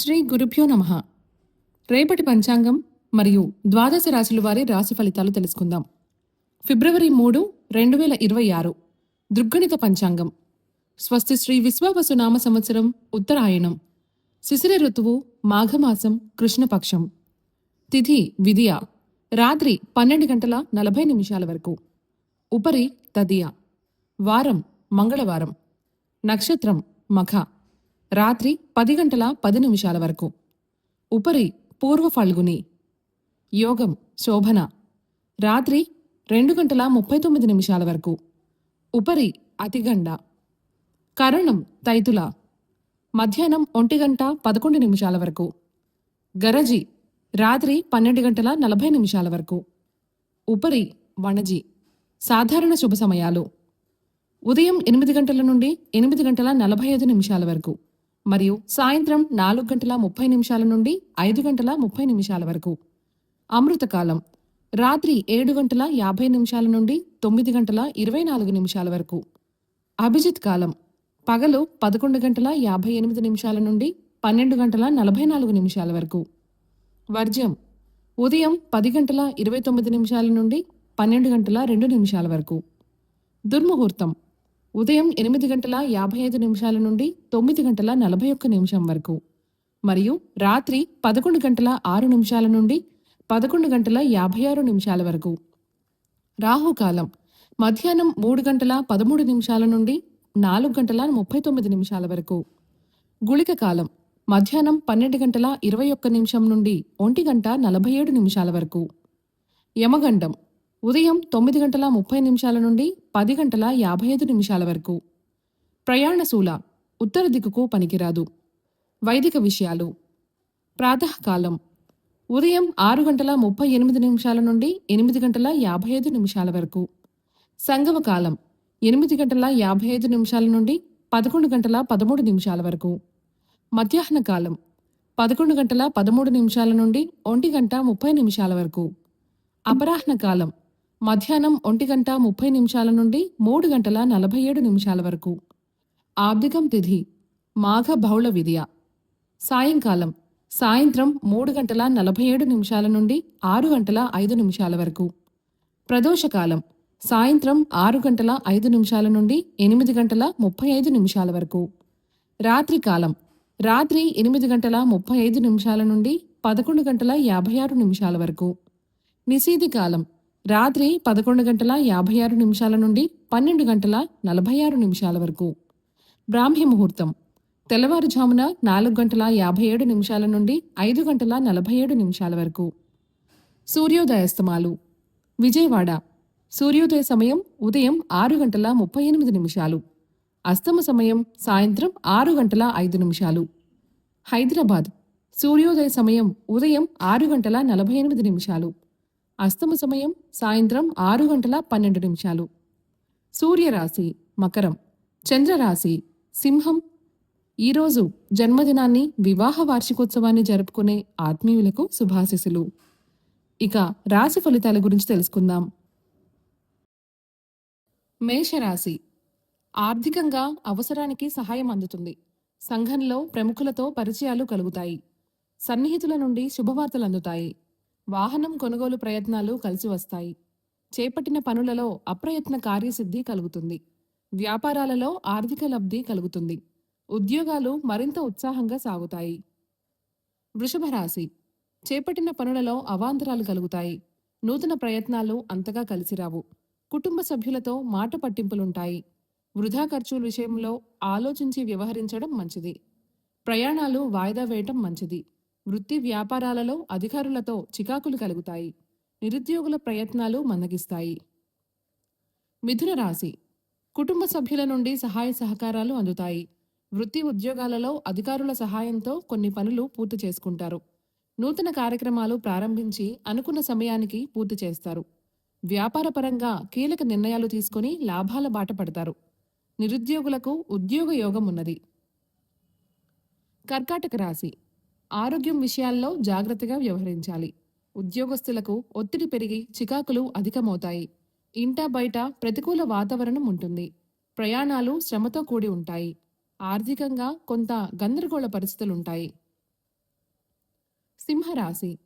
శ్రీ గురుభ్యో నమః. రేపటి పంచాంగం మరియు ద్వాదశ రాశుల వారి రాశి ఫలితాలు తెలుసుకుందాం. ఫిబ్రవరి 3, 2026 దృగ్గణిత పంచాంగం. స్వస్తి శ్రీ విశ్వావసు నామ సంవత్సరం ఉత్తరాయణం. శిశిర ఋతువు మాఘమాసం కృష్ణపక్షం. తిథి విదియ రాత్రి 12:40 వరకు. ఉపరి తదియ. వారం మంగళవారం. నక్షత్రం మఖ రాత్రి 10:10 వరకు. ఉపరి పూర్వ ఫల్గుని. యోగం శోభన రాత్రి 2:39 వరకు. ఉపరి అతిగండ. కరణం తైతుల మధ్యాహ్నం 1:11 వరకు. గరజి రాత్రి 12:40 వరకు. ఉపరి వణజి. సాధారణ శుభ సమయాలు ఉదయం 8 గంటల నుండి 8:45 వరకు మరియు సాయంత్రం 4:30 నుండి 5:30 వరకు. అమృతకాలం రాత్రి 7:50 నుండి 9:24 వరకు. అభిజిత్ కాలం పగలు 11:58 నుండి 12:44 వరకు. వర్జ్యం ఉదయం 10:29 నుండి 12:02 వరకు. దుర్ముహూర్తం ఉదయం 8:55 నుండి 9:41 వరకు మరియు రాత్రి 11:06 నుండి 11:56 వరకు. రాహుకాలం మధ్యాహ్నం 3:13 నుండి 4:39 వరకు. గుళిక కాలం మధ్యాహ్నం 12:21 నుండి 1:47 వరకు. యమగండం ఉదయం 9:30 నుండి 10:55 వరకు. ప్రయాణశూల ఉత్తర దిక్కుకు పనికిరాదు. వైదిక విషయాలు ప్రాతకాలం ఉదయం 6:38 నుండి 8:55 వరకు. సంగమకాలం 8:55 నుండి 11:13 వరకు. మధ్యాహ్న కాలం 11:13 నుండి 1:30 వరకు. అపరాహ్న కాలం మధ్యాహ్నం 1:30 నుండి 3:47 వరకు. ఆబ్దికం తిథి మాఘ బహుళ విదియ. సాయంకాలం సాయంత్రం 3:47 నుండి 6:05 వరకు. ప్రదోషకాలం సాయంత్రం 6:05 నుండి 8:35 వరకు. రాత్రికాలం రాత్రి 8:35 నుండి 11:56 వరకు. నిశీధి కాలం రాత్రి 11:56 నుండి 12:46 వరకు. బ్రాహ్మీ ముహూర్తం తెల్లవారుజామున 4:57 నుండి 5:47 వరకు. సూర్యోదయాస్తమాలు విజయవాడ సూర్యోదయ సమయం ఉదయం 6:38. అస్తమ సమయం సాయంత్రం 6:05. హైదరాబాద్ సూర్యోదయ సమయం ఉదయం 6:48. అస్తమ సమయం సాయంత్రం 6:12. సూర్యరాశి మకరం, చంద్రరాశి సింహం. ఈరోజు జన్మదినాన్ని, వివాహ వార్షికోత్సవాన్ని జరుపుకునే ఆత్మీయులకు శుభాశిస్సులు. ఇక రాశి ఫలితాల గురించి తెలుసుకుందాం. మేషరాశి ఆర్థికంగా అవసరానికి సహాయం అందుతుంది. సంఘంలో ప్రముఖులతో పరిచయాలు కలుగుతాయి. సన్నిహితుల నుండి శుభవార్తలు అందుతాయి. వాహనం కొనుగోలు ప్రయత్నాలు కలిసి వస్తాయి. చేపట్టిన పనులలో అప్రయత్న కార్యసిద్ధి కలుగుతుంది. వ్యాపారాలలో ఆర్థిక లబ్ధి కలుగుతుంది. ఉద్యోగాలు మరింత ఉత్సాహంగా సాగుతాయి. వృషభ రాశి చేపట్టిన పనులలో అవాంతరాలు కలుగుతాయి. నూతన ప్రయత్నాలు అంతగా కలిసిరావు. కుటుంబ సభ్యులతో మాట పట్టింపులుంటాయి. వృధా ఖర్చుల విషయంలో ఆలోచించి వ్యవహరించడం మంచిది. ప్రయాణాలు వాయిదా వేయటం మంచిది. వృత్తి వ్యాపారాలలో అధికారులతో చికాకులు కలుగుతాయి. నిరుద్యోగుల ప్రయత్నాలు మందగిస్తాయి. మిథున రాశి కుటుంబ సభ్యుల నుండి సహాయ సహకారాలు అందుతాయి. వృత్తి ఉద్యోగాలలో అధికారుల సహాయంతో కొన్ని పనులు పూర్తి చేసుకుంటారు. నూతన కార్యక్రమాలు ప్రారంభించి అనుకున్న సమయానికి పూర్తి చేస్తారు. వ్యాపారపరంగా కీలక నిర్ణయాలు తీసుకొని లాభాల బాట పడతారు. నిరుద్యోగులకు ఉద్యోగ యోగం ఉన్నది. కర్కాటక రాశి ఆరోగ్యం విషయాల్లో జాగ్రత్తగా వ్యవహరించాలి. ఉద్యోగస్తులకు ఒత్తిడి పెరిగి చికాకులు అధికమవుతాయి. ఇంటా బయట ప్రతికూల వాతావరణం ఉంటుంది. ప్రయాణాలు శ్రమతో కూడి ఉంటాయి. ఆర్థికంగా కొంత గందరగోళ పరిస్థితులుంటాయి. సింహరాశి.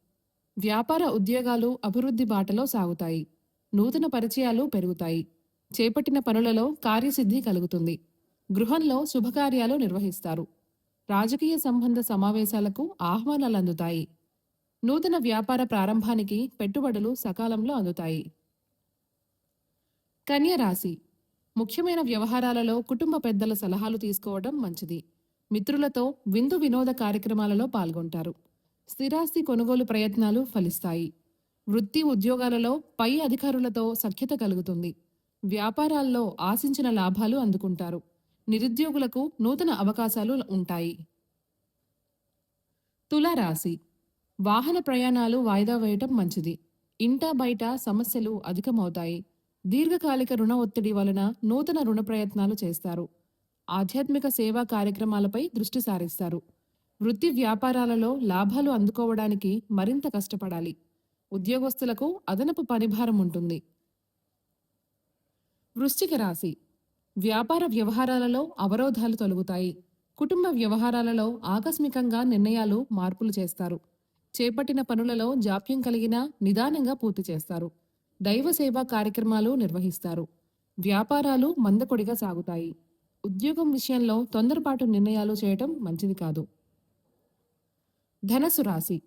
వ్యాపార ఉద్యోగాలు అభివృద్ధి బాటలో సాగుతాయి. నూతన పరిచయాలు పెరుగుతాయి. చేపట్టిన పనులలో కార్యసిద్ధి కలుగుతుంది. గృహంలో శుభకార్యాలు నిర్వహిస్తారు. రాజకీయ సంబంధ సమావేశాలకు ఆహ్వానాలు అందుతాయి. నూతన వ్యాపార ప్రారంభానికి పెట్టుబడులు సకాలంలో అందుతాయి. కన్య రాశి. ముఖ్యమైన వ్యవహారాలలో కుటుంబ పెద్దల సలహాలు తీసుకోవడం మంచిది. మిత్రులతో విందు వినోద కార్యక్రమాలలో పాల్గొంటారు. స్థిరాస్తి కొనుగోలు ప్రయత్నాలు ఫలిస్తాయి. వృత్తి ఉద్యోగాలలో పై అధికారులతో సఖ్యత కలుగుతుంది. వ్యాపారాల్లో ఆశించిన లాభాలు అందుకుంటారు. నిరుద్యోగులకు నూతన అవకాశాలు ఉంటాయి. తులారాశి. వాహన ప్రయాణాలు వాయిదా వేయటం మంచిది. ఇంటా బయట సమస్యలు అధికమవుతాయి. దీర్ఘకాలిక రుణ ఒత్తిడి వలన నూతన రుణ ప్రయత్నాలు చేస్తారు. ఆధ్యాత్మిక సేవా కార్యక్రమాలపై దృష్టి సారిస్తారు. వృత్తి వ్యాపారాలలో లాభాలు అందుకోవడానికి మరింత కష్టపడాలి. ఉద్యోగస్తులకు అదనపు పనిభారం ఉంటుంది. వృశ్చిక రాశి. వ్యాపార వ్యవహారాలలో అవరోధాలు తొలగుతాయి. కుటుంబ వ్యవహారాలలో ఆకస్మికంగా నిర్ణయాలు మార్పులు చేస్తారు. చేపట్టిన పనులలో జాప్యం కలిగినా నిదానంగా పూర్తి చేస్తారు. దైవ సేవా కార్యక్రమాలు నిర్వహిస్తారు. వ్యాపారాలు మందకొడిగా సాగుతాయి. ఉద్యోగం విషయంలో తొందరపాటు నిర్ణయాలు చేయటం మంచిది కాదు. ధనస్సు రాశి.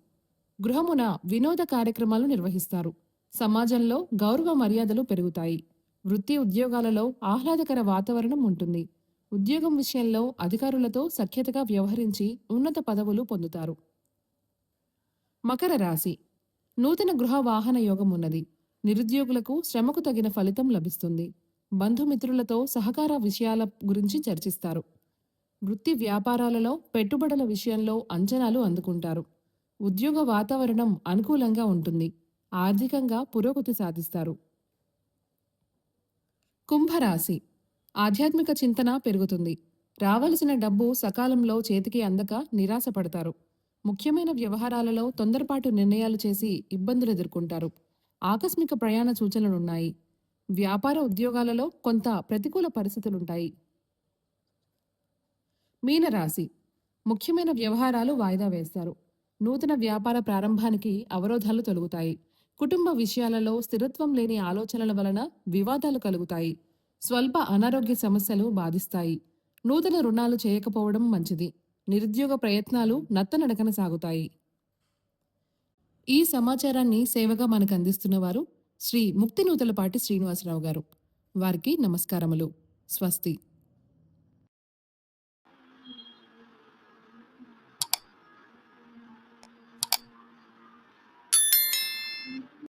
గృహమున వినోద కార్యక్రమాలు నిర్వహిస్తారు. సమాజంలో గౌరవ మర్యాదలు పెరుగుతాయి. వృత్తి ఉద్యోగాలలో ఆహ్లాదకర వాతావరణం ఉంటుంది. ఉద్యోగం విషయంలో అధికారులతో సఖ్యతగా వ్యవహరించి ఉన్నత పదవులు పొందుతారు. మకర రాశి. నూతన గృహ వాహన యోగం ఉన్నది. నిరుద్యోగులకు శ్రమకు తగిన ఫలితం లభిస్తుంది. బంధుమిత్రులతో సహకార విషయాల గురించి చర్చిస్తారు. వృత్తి వ్యాపారాలలో పెట్టుబడుల విషయంలో అంచనాలు అందుకుంటారు. ఉద్యోగ వాతావరణం అనుకూలంగా ఉంటుంది. ఆర్థికంగా పురోగతి సాధిస్తారు. కుంభరాశి. ఆధ్యాత్మిక చింతన పెరుగుతుంది. రావలసిన డబ్బు సకాలంలో చేతికి అందక నిరాశపడతారు. ముఖ్యమైన వ్యవహారాలలో తొందరపాటు నిర్ణయాలు చేసి ఇబ్బందులు ఎదుర్కొంటారు. ఆకస్మిక ప్రయాణ సూచనలున్నాయి. వ్యాపార ఉద్యోగాలలో కొంత ప్రతికూల పరిస్థితులుంటాయి. మీనరాశి. ముఖ్యమైన వ్యవహారాలు వాయిదా వేస్తారు. నూతన వ్యాపార ప్రారంభానికి అవరోధాలు తొలగుతాయి. కుటుంబ విషయాలలో స్థిరత్వం లేని ఆలోచనల వలన వివాదాలు కలుగుతాయి. స్వల్ప అనారోగ్య సమస్యలు బాధిస్తాయి. నూతన రుణాలు చేయకపోవడం మంచిది. నిరుద్యోగ ప్రయత్నాలు నత్తనడకన సాగుతాయి. ఈ సమాచారాన్ని సేవగా మనకు అందిస్తున్నవారు శ్రీ ముక్తినూతలపాటి శ్రీనివాసరావు గారు. వారికి నమస్కారములు. స్వస్తి.